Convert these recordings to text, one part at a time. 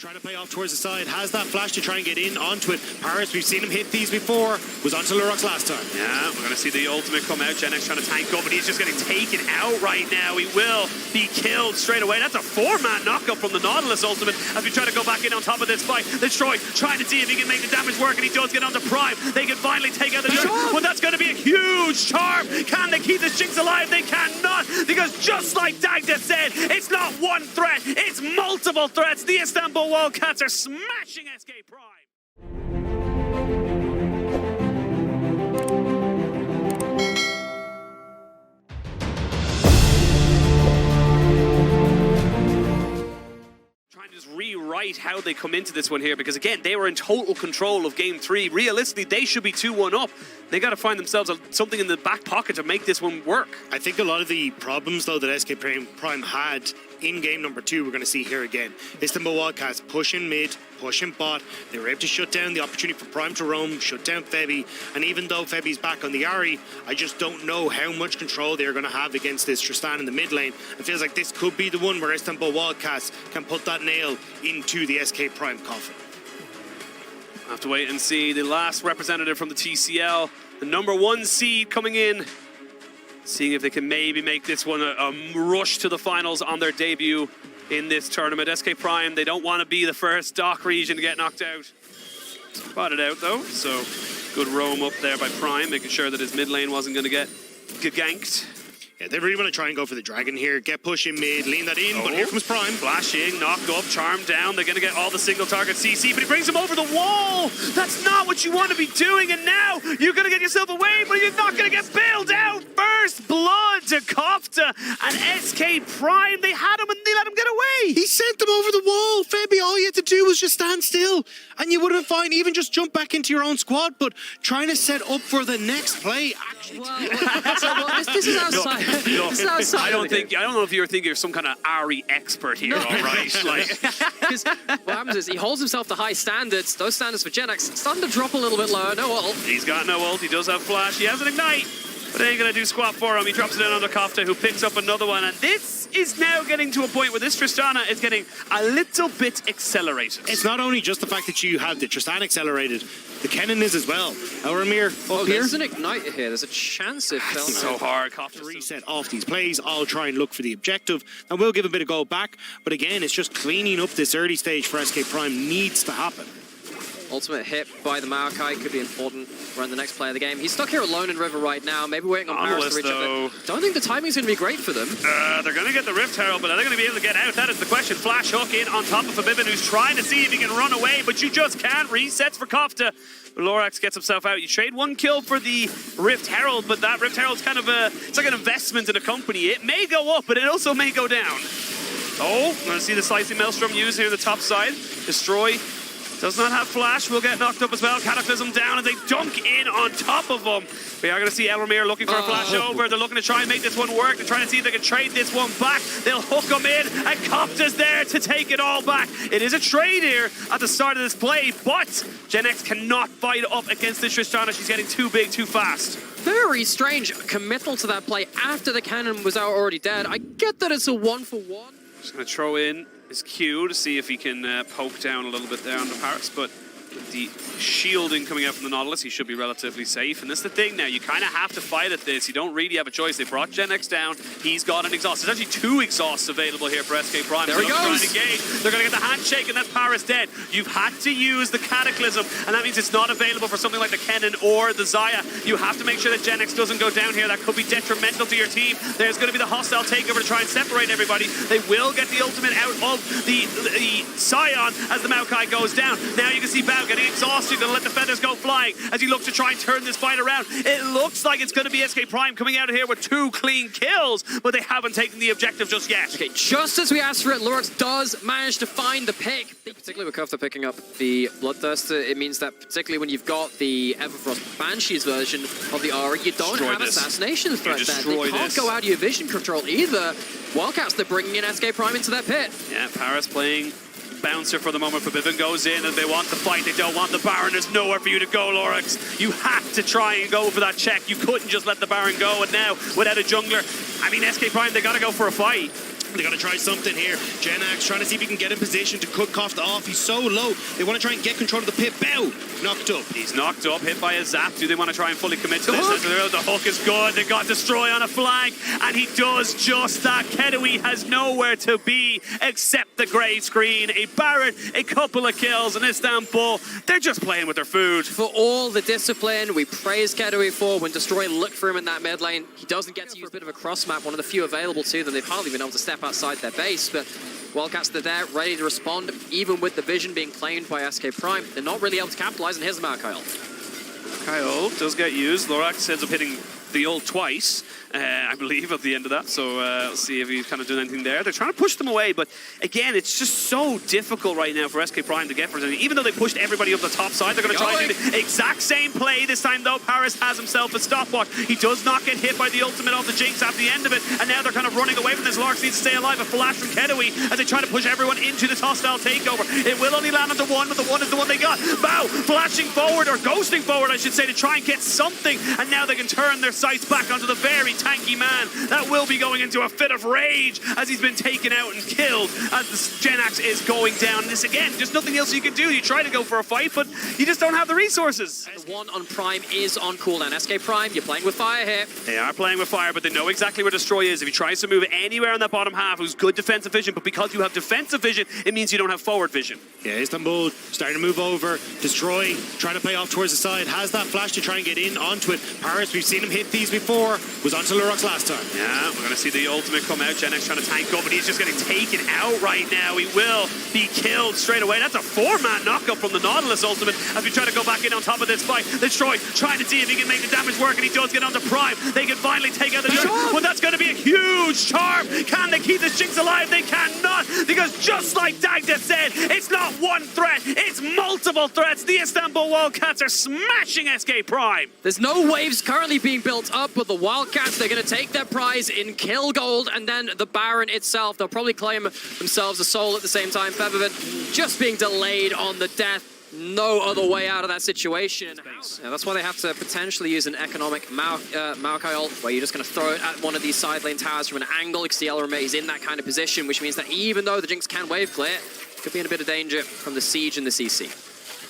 Trying to play off towards the side, has that flash to try and get in onto it. Parus, we've seen him hit these before, was onto Lurox last time. Yeah, we're going to see the ultimate come out. Genex trying to tank up, but he's just getting taken out right now. He will be killed straight away. That's a 4-man knockup from the Nautilus ultimate as we try to go back in on top of this fight. Destroy, trying to see if he can make the damage work, and he does get onto Prime. They can finally take out the Jungle, but that's going to be a huge charm. Can they keep this Jinx alive? They cannot, because just like Dagda said, it's not one threat, it's multiple threats. The Istanbul Wildcats are smashing SK Prime. Trying to just rewrite how they come into this one here, because again, they were in total control of game 3. Realistically, they should be 2-1 up. They got to find themselves something in the back pocket to make this one work. I think a lot of the problems, though, that SK Prime had in game number 2, we're going to see here again. Istanbul Wildcats pushing mid, pushing bot. They were able to shut down the opportunity for Prime to roam, shut down Febi. And even though Febi's back on the Ahri, I just don't know how much control they're going to have against this Tristana in the mid lane. It feels like this could be the one where Istanbul Wildcats can put that nail into the SK Prime coffin. We'll have to wait and see. The last representative from the TCL, the #1 seed coming in, seeing if they can maybe make this one a rush to the finals on their debut in this tournament. SK Prime, they don't want to be the first Dock region to get knocked out. Spotted out though, so good roam up there by Prime, making sure that his mid lane wasn't going to get ganked. Yeah, they really want to try and go for the dragon here, get pushing mid, lean that in, but here comes Prime. Flashing, knock up, charm down. They're going to get all the single target CC, but he brings him over the wall. That's not what you want to be doing, and now you're going to get yourself away, but you're not going to get bailed out. First blood to Kofte and SK Prime. They had him and they let him get away. He sent them over the wall. Febi, all you had to do was just stand still, and you would have been fine. Even just jump back into your own squad, but trying to set up for the next play. Actually, this is outside. No, this is outside. I don't know if you're thinking you're some kind of Ahri expert here, all right? Like, because what happens is he holds himself to high standards. Those standards for Genex starting to drop a little bit lower. No ult. He's got no ult. He does have flash. He has an ignite, but it ain't gonna do squat for him. He drops it in onto Kofte, who picks up another one, and this is now getting to a point where this Tristana is getting a little bit accelerated. it's not only just the fact that you have the Tristana accelerated, the Kennen is as well. Elramir up here. There's an ignite here. There's a chance it fell. So hard. Kofte To reset off these plays, I'll try and look for the objective, and we'll give a bit of gold back. But again, it's just cleaning up this early stage for SK Prime needs to happen. Ultimate hit by the Maokai could be important around the next play of the game. He's stuck here alone in River right now, maybe waiting on Parus to reach up. Don't think the timing's going to be great for them. They're going to get the Rift Herald, but are they going to be able to get out? That is the question. Flash hook in on top of Febiven, who's trying to see if he can run away, but you just can't. Resets for Kofte. Lurox gets himself out. You trade 1 kill for the Rift Herald, but that Rift Herald's kind of it's like an investment in a company. It may go up, but it also may go down. Oh, I'm going to see the Slicing Maelstrom used here on the top side. Destroy. Does not have flash, will get knocked up as well. Cataclysm down as they dunk in on top of him. We are going to see Elramir looking for a flash over. They're looking to try and make this one work. They're trying to see if they can trade this one back. They'll hook him in, and Kofte's there to take it all back. It is a trade here at the start of this play, but Genex cannot fight up against this Tristana. She's getting too big, too fast. Very strange committal to that play after the cannon was already dead. I get that it's a 1-for-1. Just going to throw in his Q to see if he can poke down a little bit there on the Parus, but with the shielding coming out from the Nautilus, he should be relatively safe. And that's the thing now, you kind of have to fight at this. You don't really have a choice. They brought Genex down. He's got an exhaust. There's actually 2 exhausts available here for SK Prime. There he goes. They're going to get the handshake, and that's Parus dead. You've had to use the Cataclysm, and that means it's not available for something like the Kennen or the Xayah. You have to make sure that Genex doesn't go down here. That could be detrimental to your team. There's going to be the hostile takeover to try and separate everybody. They will get the ultimate out of the Sion as the Maokai goes down. Now you can see Bao getting exhausted. Going to let the feathers go flying as he looks to try and turn this fight around. It looks like it's going to be SK Prime coming out of here with 2 clean kills, but they haven't taken the objective just yet. Okay, just as we asked for it, Lurox does manage to find the pick. Particularly with Kofte picking up the Bloodthirst, it means that particularly when you've got the Everfrost Banshees version of the Ahri, you don't have assassination threat there. They can't go out of your vision control either. Wildcats, they're bringing in SK Prime into their pit. Yeah, Parus playing bouncer for the moment. Febiven goes in and they want the fight. They don't want the Baron. There's nowhere for you to go, Lurox. You have to try and go for that check. You couldn't just let the Baron go. And now, without a jungler, I mean, SK Prime, they got to go for a fight. They gotta try something here. Genax trying to see if he can get in position to cut Kofte off. He's so low. They want to try and get control of the pit. Bao knocked up. He's knocked up, hit by a zap. Do they want to try and fully commit to this? The hook is good. They got Destroy on a flank, and he does just that. Keduii has nowhere to be except the grey screen. A Baron, a couple of kills, and Istanbul, they're just playing with their food. For all the discipline we praise Keduii for when Destroy looked for him in that mid lane, he doesn't get to use a bit of a cross map, one of the few available to them. They've hardly been able to step outside their base, but Wildcats, they're there, ready to respond, even with the vision being claimed by SK Prime. They're not really able to capitalize, and here's the Maokai ult. Kyle does get used. Lurox ends up hitting the ult twice, I believe, at the end of that. So we'll see if he's kind of doing anything there. They're trying to push them away, but again, it's just so difficult right now for SK Prime to get for anything. Even though they pushed everybody up the top side, they're going to try and do the exact same play this time, though. Parus has himself a stopwatch. He does not get hit by the ultimate of the Jinx at the end of it, and now they're kind of running away from this. Lurox needs to stay alive. A flash from Keduii as they try to push everyone into this hostile takeover. It will only land on the one, but the one is the one they got. Bao flashing forward, or ghosting forward, I should say, to try and get something, and now they can turn their sights back onto the very tanky man that will be going into a fit of rage as he's been taken out and killed as the Genax is going down. This again, just nothing else you can do. You try to go for a fight, but you just don't have the resources. The one on Prime is on cooldown. SK Prime, you're playing with fire here. They are playing with fire, but they know exactly where Destroy is. If he tries to move anywhere in that bottom half, who's good defensive vision, but because you have defensive vision, it means you don't have forward vision. Yeah, Istanbul starting to move over. Destroy trying to play off towards the side. Has that flash to try and get in onto it. Parus, we've seen him hit these before. Was onto Lurox last time. Yeah, we're going to see the ultimate come out. Genax trying to tank up, but he's just getting taken out right now. He will be killed straight away. That's a 4-man knockup from the Nautilus ultimate as we try to go back in on top of this fight. Destroy trying to see if he can make the damage work, and he does get onto Prime. They can finally take out the Jinx, but that's going to be a huge charm. Can they keep this Jinx alive? They cannot, because just like Dagda said, it's not one threat, it's multiple threats. The Istanbul Wildcats are smashing SK Prime. There's no waves currently being built up, but the Wildcats, they're going to take their prize in kill gold, and then the Baron itself, they'll probably claim themselves a soul at the same time. Febiven just being delayed on the death. No other way out of that situation. Yeah, that's why they have to potentially use an economic Maokai ult, where you're just going to throw it at one of these side lane towers from an angle, because the Elramir is in that kind of position, which means that even though the Jinx can wave clear, could be in a bit of danger from the Siege and the CC.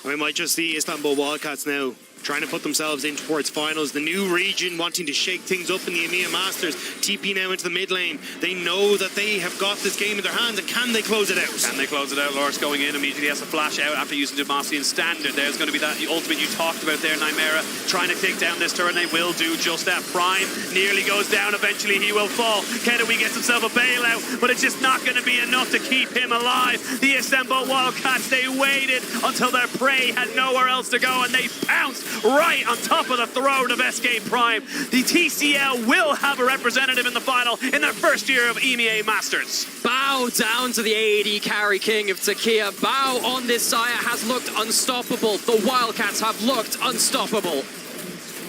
We might just see Istanbul Wildcats now trying to put themselves in towards finals. The new region wanting to shake things up in the EMEA Masters. TP now into the mid lane. They know that they have got this game in their hands, and can they close it out? Can they close it out? Lurox going in immediately has to flash out after using Demacian Standard. There's going to be that ultimate you talked about there, Nymeria, trying to take down this turret, and they will do just that. Prime nearly goes down. Eventually he will fall. Keduii gets himself a bailout, but it's just not going to be enough to keep him alive. The Istanbul Wildcats, they waited until their prey had nowhere else to go, and they pounced right on top of the throne of SK Prime. The TCL will have a representative in the final in their first year of EMEA Masters. Bow down to the AD carry king of Turkey. Bow on this Xayah has looked unstoppable. The Wildcats have looked unstoppable.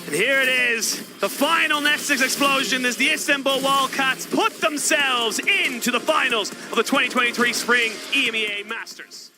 And here it is, the final Nexus explosion as the Istanbul Wildcats put themselves into the finals of the 2023 Spring EMEA Masters.